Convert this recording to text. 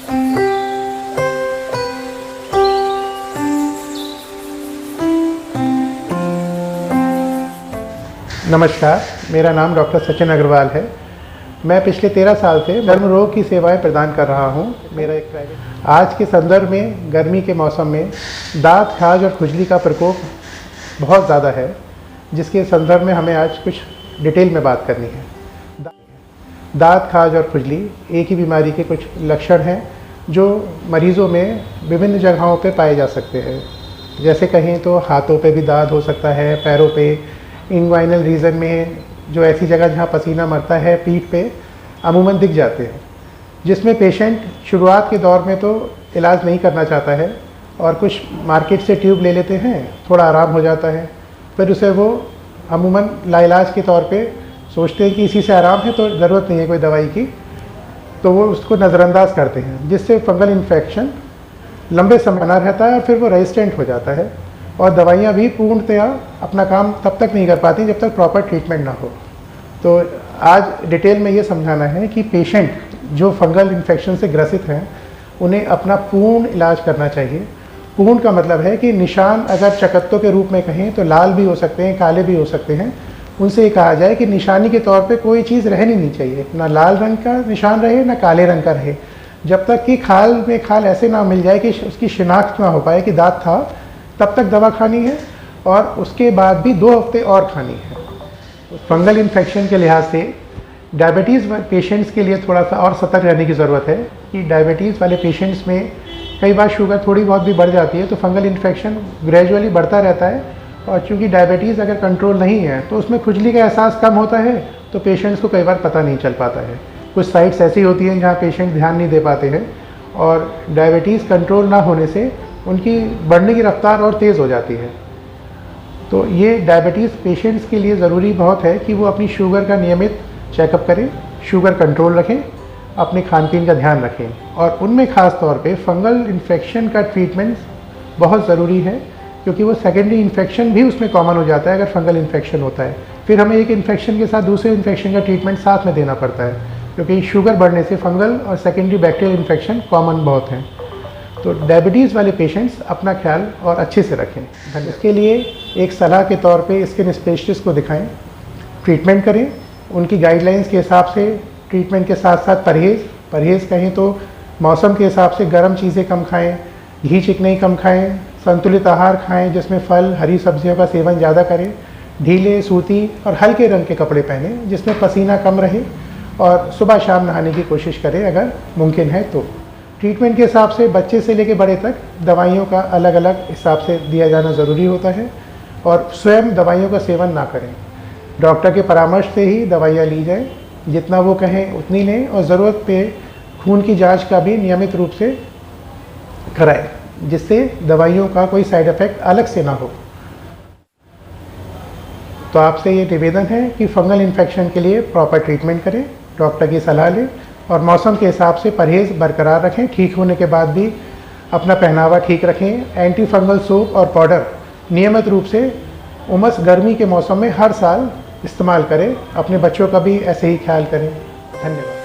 नमस्कार, मेरा नाम डॉक्टर सचिन अग्रवाल है। मैं पिछले 13 साल से चर्म रोग की सेवाएं प्रदान कर रहा हूं। मेरा एक प्राइवेट आज के संदर्भ में गर्मी के मौसम में दांत, खाज और खुजली का प्रकोप बहुत ज़्यादा है, जिसके संदर्भ में हमें आज कुछ डिटेल में बात करनी है। दांत, खाज और खुजली एक ही बीमारी के कुछ लक्षण हैं जो मरीज़ों में विभिन्न जगहों पर पाए जा सकते हैं। जैसे कहें तो हाथों पे भी दाद हो सकता है, पैरों पे, इंग्वाइनल रीजन में, जो ऐसी जगह जहाँ पसीना मरता है, पीठ पे अमूमन दिख जाते हैं, जिसमें पेशेंट शुरुआत के दौर में तो इलाज नहीं करना चाहता है और कुछ मार्केट से ट्यूब ले लेते हैं, थोड़ा आराम हो जाता है, फिर उसे वो अमूमन लाइलाज के तौर पे सोचते हैं कि इसी से आराम है तो ज़रूरत नहीं है कोई दवाई की, तो वो उसको नज़रअंदाज करते हैं, जिससे फंगल इन्फेक्शन लंबे समय बना रहता है और फिर वो रेजिस्टेंट हो जाता है और दवाइयाँ भी पूर्णतया अपना काम तब तक नहीं कर पाती जब तक प्रॉपर ट्रीटमेंट ना हो। तो आज डिटेल में ये समझाना है कि पेशेंट जो फंगल इन्फेक्शन से ग्रसित हैं उन्हें अपना पूर्ण इलाज करना चाहिए। पूर्ण का मतलब है कि निशान अगर चकत्तों के रूप में कहें तो लाल भी हो सकते हैं, काले भी हो सकते हैं। उनसे ये कहा जाए कि निशानी के तौर पे कोई चीज़ रहनी नहीं चाहिए, ना लाल रंग का निशान रहे ना काले रंग का रहे, जब तक कि खाल में खाल ऐसे ना मिल जाए कि उसकी शिनाख्त ना हो पाए कि दांत था, तब तक दवा खानी है और उसके बाद भी 2 हफ्ते और खानी है। फंगल इन्फेक्शन के लिहाज से डायबिटीज़ पेशेंट्स के लिए थोड़ा सा और सतर्क रहने की ज़रूरत है कि डायबिटीज़ वाले पेशेंट्स में कई बार शुगर थोड़ी बहुत भी बढ़ जाती है, तो फंगल इन्फेक्शन ग्रेजुअली बढ़ता रहता है और चूँकि डायबिटीज़ अगर कंट्रोल नहीं है तो उसमें खुजली का एहसास कम होता है, तो पेशेंट्स को कई बार पता नहीं चल पाता है। कुछ साइट्स ऐसी होती हैं जहाँ पेशेंट ध्यान नहीं दे पाते हैं और डायबिटीज़ कंट्रोल ना होने से उनकी बढ़ने की रफ्तार और तेज़ हो जाती है। तो ये डायबिटीज़ पेशेंट्स के लिए ज़रूरी बहुत है कि वो अपनी शुगर का नियमित चेकअप करें, शुगर कंट्रोल रखें, अपने खान पीन का ध्यान रखें और उनमें ख़ास तौर पे फंगल इन्फेक्शन का ट्रीटमेंट बहुत ज़रूरी है, क्योंकि वो सेकेंडरी इन्फेक्शन भी उसमें कॉमन हो जाता है अगर फंगल इन्फेक्शन होता है। फिर हमें एक इन्फेक्शन के साथ दूसरे इन्फेक्शन का ट्रीटमेंट साथ में देना पड़ता है, क्योंकि शुगर बढ़ने से फंगल और सेकेंडरी बैक्टीरियल इन्फेक्शन कॉमन बहुत हैं। तो डायबिटीज़ वाले पेशेंट्स अपना ख्याल और अच्छे से रखें। इसके लिए एक सलाह के तौर पे स्किन स्पेशलिस्ट को दिखाएं, ट्रीटमेंट करें, उनकी गाइडलाइंस के हिसाब से ट्रीटमेंट के साथ साथ परहेज़ कहें तो मौसम के हिसाब से गर्म चीज़ें कम खाएं, घी चिकनाई कम खाएं, संतुलित आहार खाएं जिसमें फल, हरी सब्जियों का सेवन ज़्यादा करें, ढीले, सूती और हल्के रंग के कपड़े पहनें जिसमें पसीना कम रहे और सुबह शाम नहाने की कोशिश करें अगर मुमकिन है तो। ट्रीटमेंट के हिसाब से बच्चे से लेकर बड़े तक दवाइयों का अलग अलग हिसाब से दिया जाना ज़रूरी होता है और स्वयं दवाइयों का सेवन ना करें। डॉक्टर के परामर्श से ही दवाइयाँ ली जाएं, जितना वो कहें उतनी लें और ज़रूरत पे खून की जांच का भी नियमित रूप से कराएं, जिससे दवाइयों का कोई साइड इफ़ेक्ट अलग से ना हो। तो आपसे ये निवेदन है कि फंगल इन्फेक्शन के लिए प्रॉपर ट्रीटमेंट करें, डॉक्टर की सलाह लें और मौसम के हिसाब से परहेज़ बरकरार रखें। ठीक होने के बाद भी अपना पहनावा ठीक रखें। एंटी फंगल सोप और पाउडर नियमित रूप से उमस गर्मी के मौसम में हर साल इस्तेमाल करें। अपने बच्चों का भी ऐसे ही ख्याल करें। धन्यवाद।